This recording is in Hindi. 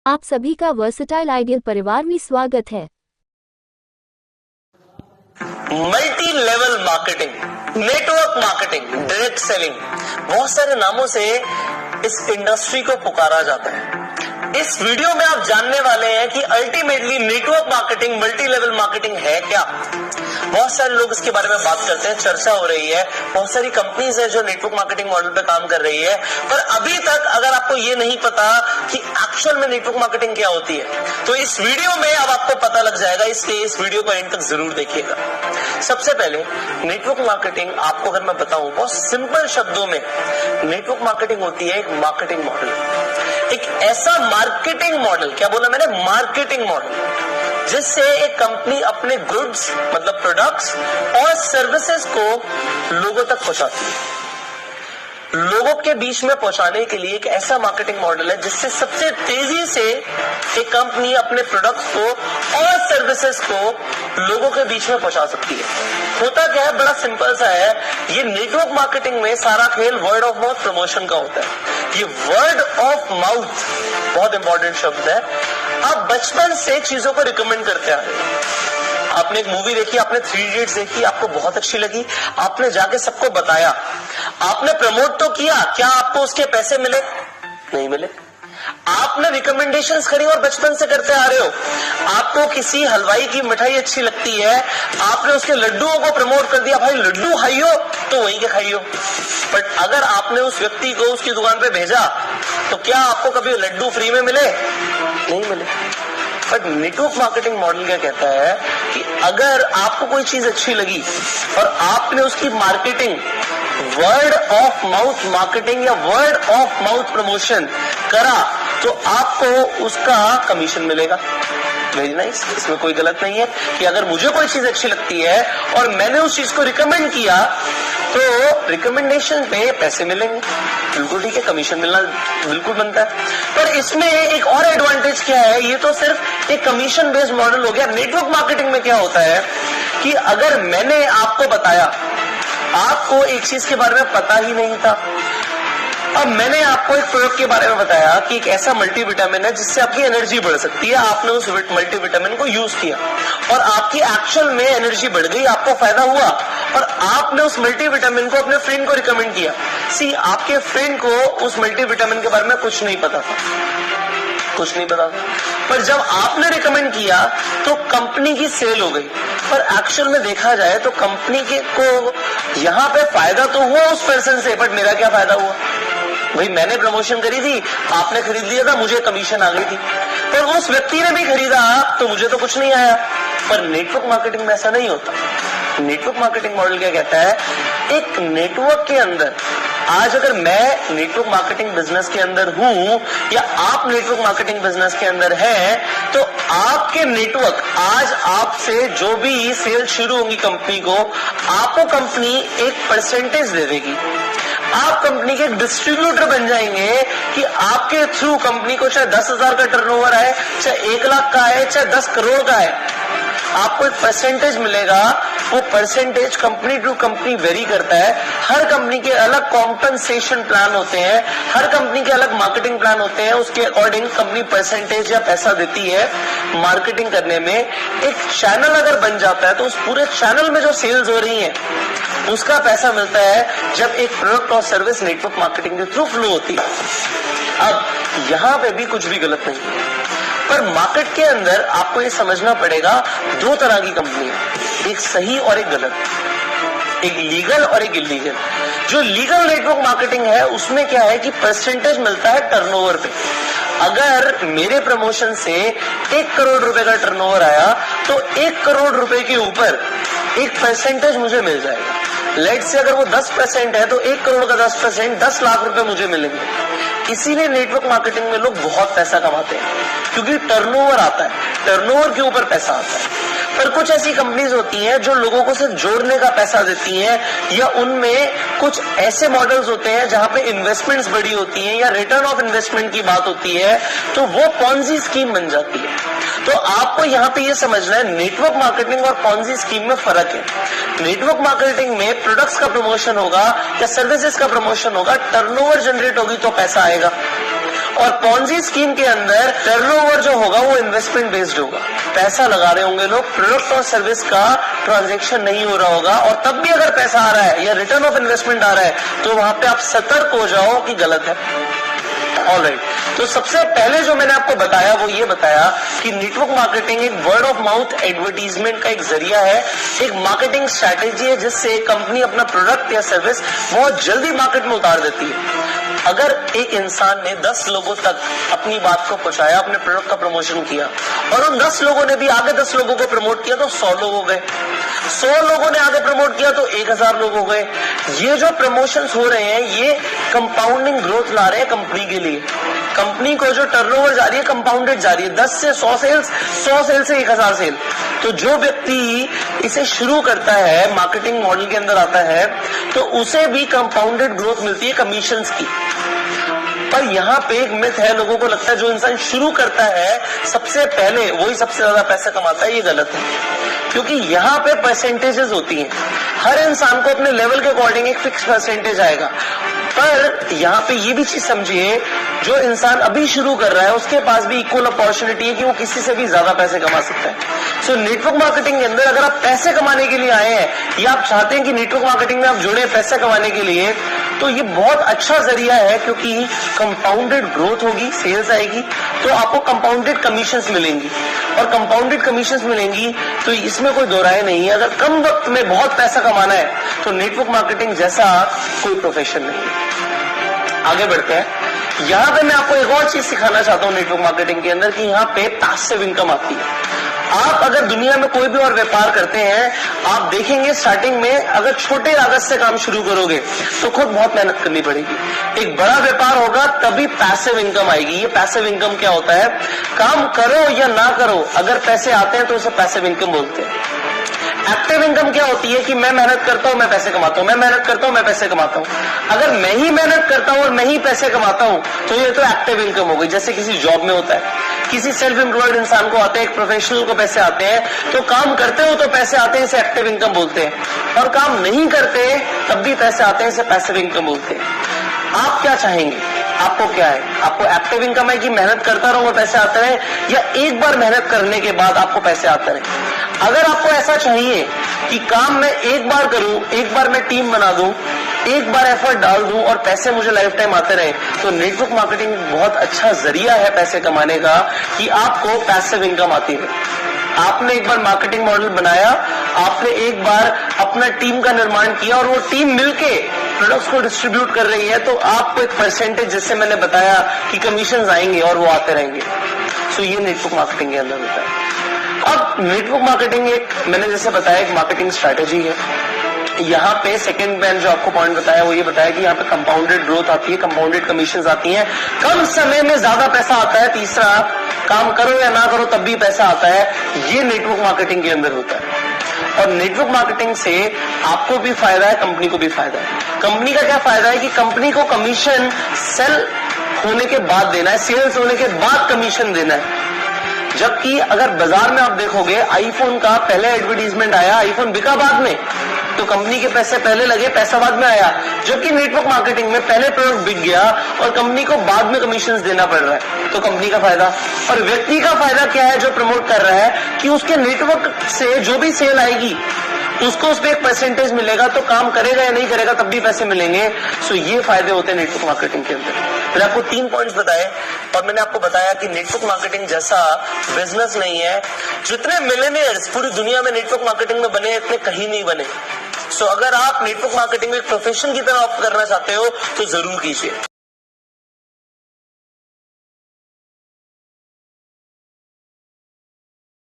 आप सभी का वर्सेटाइल आइडियल परिवार में स्वागत है। Multi level marketing, network marketing, direct selling, बहुत सारे नामों से इस इंडस्ट्री को पुकारा जाता है। इस वीडियो में आप जानने वाले हैं कि ultimately network marketing, multi level marketing है क्या। बहुत सारे लोग इसके बारे में बात करते हैं, चर्चा हो रही है, बहुत सारी कंपनीज है जो नेटवर्क मार्केटिंग मॉडल पे काम कर रही है, पर अभी तक अगर आपको ये नहीं पता कि एक्चुअल में नेटवर्क मार्केटिंग क्या होती है, तो इस वीडियो में अब आपको पता लग जाएगा, इसलिए इस वीडियो को एंड तक जरूर देखिएगा। सबसे पहले नेटवर्क मार्केटिंग आपको अगर मैं बताऊं बहुत सिंपल शब्दों में, नेटवर्क मार्केटिंग होती है एक मार्केटिंग मॉडल, एक ऐसा मार्केटिंग मॉडल, क्या बोला मैंने, मार्केटिंग मॉडल, जिससे एक कंपनी अपने गुड्स मतलब प्रोडक्ट्स और सर्विसेज को लोगों तक पहुंचाती है। लोगों के बीच में पहुंचाने के लिए एक ऐसा मार्केटिंग मॉडल है जिससे सबसे तेजी से एक कंपनी अपने प्रोडक्ट्स को और सर्विसेज को लोगों के बीच में पहुंचा सकती है। होता क्या है, बड़ा सिंपल सा है, ये नेटवर्क मार्केटिंग में सारा खेल वर्ड ऑफ माउथ प्रमोशन का होता है। ये वर्ड ऑफ माउथ बहुत इंपॉर्टेंट शब्द है। आप बचपन से चीजों को रिकमेंड करते आ रहे हैं। आपने एक मूवी देखी, आपने 3 इडियट्स देखी, आपको बहुत अच्छी लगी, आपने जाके सबको बताया, आपने प्रमोट तो किया, क्या आपको उसके पैसे मिले? नहीं मिले। आपने रिकमेंडेशंस करी और बचपन से करते आ रहे हो। आपको किसी हलवाई की मिठाई अच्छी लगती है, आपने उसके लड्डुओं को प्रमोट कर दिया, भाई लड्डू खाइयो, तो वहीं के खाइयो। बट अगर आपने उस व्यक्ति को उसकी दुकान पे भेजा, तो क्या आपको कभी लड्डू फ्री में मिले? नहीं मिले। बट नेटवर्क मार्केटिंग मॉडल क्या कहता है कि अगर आपको कोई चीज अच्छी लगी और आपने उसकी marketing, word of mouth marketing या वर्ड ऑफ माउथ प्रमोशन करा, तो आपको उसका कमीशन मिलेगा। वेरी नाइस, इसमें कोई गलत नहीं है कि अगर मुझे कोई चीज अच्छी लगती है और मैंने उस चीज को रिकमेंड किया, तो रिकमेंडेशन पे पैसे मिलेंगे, बिल्कुल ठीक है, कमीशन मिलना बिल्कुल बनता है। पर इसमें एक और एडवांटेज क्या है, ये तो सिर्फ एक कमीशन बेस्ड मॉडल हो गया। नेटवर्क मार्केटिंग में क्या होता है कि अगर मैंने आपको बताया, आपको एक चीज के बारे में पता ही नहीं था, अब मैंने आपको एक प्रोडक्ट के बारे में बताया कि एक ऐसा मल्टीविटामिन है जिससे आपकी एनर्जी बढ़ सकती है, आपने उस मल्टीविटामिन को यूज किया और आपकी एक्चुअल में एनर्जी बढ़ गई, आपको फायदा हुआ, और आपने उस मल्टीविटामिन को अपने फ्रेंड को रिकमेंड किया। सी, आपके फ्रेंड को उस मल्टीविटामिन के बारे में कुछ नहीं पता था, कुछ नहीं पता था, पर जब आपने रिकमेंड किया तो कंपनी की सेल हो गई। पर एक्चुअल में देखा जाए तो कंपनी के को यहाँ पे फायदा तो हुआ उस पर्सन से, बट मेरा क्या फायदा हुआ? भाई मैंने प्रमोशन करी थी, आपने खरीद लिया था, मुझे कमीशन आ गई थी, पर उस व्यक्ति ने भी खरीदा तो मुझे तो कुछ नहीं आया। पर नेटवर्क मार्केटिंग में ऐसा नहीं होता। नेटवर्क मार्केटिंग मॉडल क्या कहता है, एक नेटवर्क के अंदर, आज अगर मैं नेटवर्क मार्केटिंग बिजनेस के अंदर हूं या आप नेटवर्क मार्केटिंग बिजनेस के अंदर हैं, तो आपके नेटवर्क, आज आपसे जो भी सेल शुरू होंगी कंपनी को, आपको कंपनी एक परसेंटेज दे देगी। आप कंपनी के एक डिस्ट्रीब्यूटर बन जाएंगे कि आपके थ्रू कंपनी को चाहे 10,000 का टर्नओवर आए, चाहे 1 लाख का आए, चाहे 10 करोड़ का आए, आपको एक परसेंटेज मिलेगा। वो percentage company to company vary करता है। हर कंपनी के अलग कॉम्पनसेशन प्लान होते हैं, हर कंपनी के अलग मार्केटिंग प्लान होते हैं, उसके अकॉर्डिंग कंपनी परसेंटेज या पैसा देती है मार्केटिंग करने में। एक चैनल अगर बन जाता है तो उस पूरे चैनल में जो सेल्स हो रही है उसका पैसा मिलता है जब एक प्रोडक्ट और सर्विस नेटवर्क मार्केटिंग के थ्रू फ्लो होती है। अब यहां पे भी कुछ भी गलत नहीं है, पर मार्केट के अंदर आपको ये समझना पड़ेगा, 2 तरह की कंपनी है, एक सही और एक गलत, एक लीगल और एक इलीगल। जो लीगल नेटवर्क मार्केटिंग है उसमें क्या है कि परसेंटेज मिलता है टर्नओवर पे। अगर मेरे प्रमोशन से 1 करोड़ रुपए का टर्नओवर आया तो 1 करोड़ रुपए के ऊपर एक परसेंटेज मुझे मिल जाएगा। लेट से अगर वो 10% है तो 1 करोड़ का 10%, 10 लाख रुपए मुझे मिलेंगे। इसीलिए नेटवर्क मार्केटिंग में लोग बहुत पैसा कमाते हैं, क्योंकि टर्नओवर आता है, टर्नओवर के ऊपर पैसा आता है। पर कुछ ऐसी कंपनीज होती हैं जो लोगों को सिर्फ जोड़ने का पैसा देती हैं, या उनमें कुछ ऐसे मॉडल्स होते हैं जहां पे इन्वेस्टमेंट्स बड़ी होती हैं या रिटर्न ऑफ इन्वेस्टमेंट की बात होती है, तो वो पॉन्जी स्कीम बन जाती है। तो आपको यहाँ पे ये समझना है, नेटवर्क मार्केटिंग और पॉन्जी स्कीम में फर्क है। नेटवर्क मार्केटिंग में प्रोडक्ट्स का प्रमोशन होगा या सर्विसेज का प्रमोशन होगा, टर्नओवर जनरेट होगी तो पैसा आएगा। और पॉन्जी स्कीम के अंदर टर्नओवर जो होगा वो इन्वेस्टमेंट बेस्ड होगा। पैसा लगा रहे होंगे लोग, प्रोडक्ट और सर्विस का ट्रांजैक्शन नहीं हो रहा होगा, और तब भी अगर पैसा आ रहा है या रिटर्न ऑफ इन्वेस्टमेंट आ रहा है तो वहां पे आप सतर्क हो जाओ कि गलत है। ऑलराइट, तो सबसे पहले जो मैंने आपको बताया वो ये बताया कि नेटवर्क मार्केटिंग एक वर्ड ऑफ माउथ एडवर्टीजमेंट का एक जरिया है, एक मार्केटिंग स्ट्रैटेजी है जिससे कंपनी अपना प्रोडक्ट या सर्विस बहुत जल्दी मार्केट में उतार देती है। अगर एक इंसान ने 10 लोगों तक अपनी बात को पहुंचाया, अपने प्रोडक्ट का प्रमोशन किया, और उन 10 लोगों ने भी आगे 10 लोगों को प्रमोट किया तो 100 लोग हो गए, 100 लोगों ने आगे प्रमोट किया तो 1000 लोग हो गए। ये जो प्रमोशंस हो रहे हैं ये कंपाउंडिंग ग्रोथ ला रहे हैं कंपनी के लिए। कंपनी को जो टर्नओवर जा रही है कंपाउंडेड जा रही है, 10 से 100 सेल्स, 100 सेल से 1000 सेल। तो जो व्यक्ति इसे शुरू करता है, मार्केटिंग मॉडल के अंदर आता है, तो उसे भी कंपाउंडेड ग्रोथ मिलती है कमीशंस की। पर यहाँ पे एक मिथ है, लोगों को लगता है जो इंसान शुरू करता है सबसे पहले वही सबसे ज्यादा पैसा कमाता है। ये गलत है, क्योंकि यहाँ पे परसेंटेजेस होती हैं। हर इंसान को अपने लेवल के अकॉर्डिंग एक फिक्स परसेंटेज आएगा। पर यहाँ पे ये भी चीज समझिए, जो इंसान अभी शुरू कर रहा है उसके पास भी इक्वल अपॉर्चुनिटी है कि वो किसी से भी ज्यादा पैसे कमा सकता है। सो नेटवर्क मार्केटिंग के अंदर अगर आप पैसे कमाने के लिए आए हैं या आप चाहते हैं कि नेटवर्क मार्केटिंग में आप जुड़े पैसे कमाने के लिए, तो ये बहुत अच्छा जरिया है, क्योंकि कंपाउंडेड ग्रोथ होगी, सेल्स आएगी तो आपको कंपाउंडेड कमीशंस मिलेंगी, और कंपाउंडेड कमीशंस मिलेंगी तो इसमें कोई दो राय नहीं है। अगर कम वक्त में बहुत पैसा कमाना है तो नेटवर्क मार्केटिंग जैसा कोई प्रोफेशन नहीं है। आगे बढ़ते हैं। यहाँ पे मैं आपको एक और चीज सिखाना चाहता हूँ नेटवर्क मार्केटिंग के अंदर, कि यहाँ पे पैसिव इनकम आती है। आप अगर दुनिया में कोई भी और व्यापार करते हैं, आप देखेंगे स्टार्टिंग में अगर छोटे लागत से काम शुरू करोगे तो खुद बहुत मेहनत करनी पड़ेगी। एक बड़ा व्यापार होगा तभी पैसिव इनकम आएगी। ये पैसिव इनकम क्या होता है? काम करो या ना करो, अगर पैसे आते हैं तो उसे पैसिव इनकम बोलते हैं। एक्टिव इनकम क्या होती है कि मैं मेहनत करता हूं, मैं पैसे कमाता हूं, मैं मेहनत करता हूं, मैं पैसे कमाता हूं। अगर मैं ही मेहनत करता हूं और मैं ही पैसे कमाता हूं तो ये तो एक्टिव इनकम हो गई, जैसे किसी जॉब में होता है। किसी सेल्फ एम्प्लॉयड इंसान को आते हैं, एक प्रोफेशनल को पैसे आते हैं, तो काम करते हो तो पैसे आते हैं, इसे एक्टिव इनकम बोलते हैं, और काम नहीं करते तब भी पैसे आते हैं, इसे पैसिव इनकम बोलते हैं। आप क्या चाहेंगे? आपको क्या है? आपको एक्टिव इनकम है कि मेहनत करता रहूं और पैसे आते रहे, या एक बार मेहनत करने के बाद आपको पैसे आते रहे? अगर आपको ऐसा चाहिए कि काम मैं एक बार करूं, एक बार मैं टीम बना दूं, एक बार एफर्ट डाल दूं और पैसे मुझे लाइफ टाइम आते रहे, तो नेटवर्क मार्केटिंग बहुत अच्छा जरिया है पैसे कमाने का, कि आपको पैसिव इनकम आती रहे। आपने एक बार मार्केटिंग मॉडल बनाया, आपने एक बार अपना टीम का निर्माण किया और वो टीम मिलके प्रोडक्ट्स को डिस्ट्रीब्यूट कर रही है, तो आपको एक परसेंटेज, जैसे मैंने बताया कि कमीशन आएंगे और वो आते रहेंगे। सो ये नेटवर्क मार्केटिंग के अंदर होता है। अब नेटवर्क मार्केटिंग एक, मैंने जैसे बताया, एक मार्केटिंग स्ट्रैटेजी है। यहाँ पे सेकंड मैंने जो आपको पॉइंट बताया वो ये बताया कि यहाँ पे कंपाउंडेड ग्रोथ आती है, कंपाउंडेड कमीशंस आती हैं, कम समय में ज्यादा पैसा आता है। तीसरा, काम करो या ना करो तब भी पैसा आता है। ये नेटवर्क मार्केटिंग के अंदर होता है, और नेटवर्क मार्केटिंग से आपको भी फायदा है, कंपनी को भी फायदा है। कंपनी का क्या फायदा है कि कंपनी को कमीशन सेल होने के बाद देना है, सेल्स होने के बाद कमीशन देना है। जबकि अगर बाजार में आप देखोगे, आईफोन का पहले एडवर्टीजमेंट आया, आईफोन बिका बाद में, तो कंपनी के पैसे पहले लगे, पैसा बाद में आया। जबकि नेटवर्क मार्केटिंग में पहले प्रोडक्ट बिक गया और कंपनी को बाद में कमीशन देना पड़ रहा है, तो कंपनी का फायदा। और व्यक्ति का फायदा क्या है जो प्रमोट कर रहा है, कि उसके नेटवर्क से जो भी सेल आएगी उसको उस पर एक परसेंटेज मिलेगा, तो काम करेगा या नहीं करेगा तब भी पैसे मिलेंगे। सो ये फायदे होते हैं नेटवर्क मार्केटिंग के अंदर। मैंने आपको 3 पॉइंट्स बताए, और मैंने आपको बताया कि नेटवर्क मार्केटिंग जैसा बिजनेस नहीं है। जितने मिलियनेयर्स पूरी दुनिया में नेटवर्क मार्केटिंग में बने, इतने कहीं नहीं बने। सो अगर आप नेटवर्क मार्केटिंग में एक प्रोफेशन की तरह ऑप्ट करना चाहते हो तो जरूर कीजिए।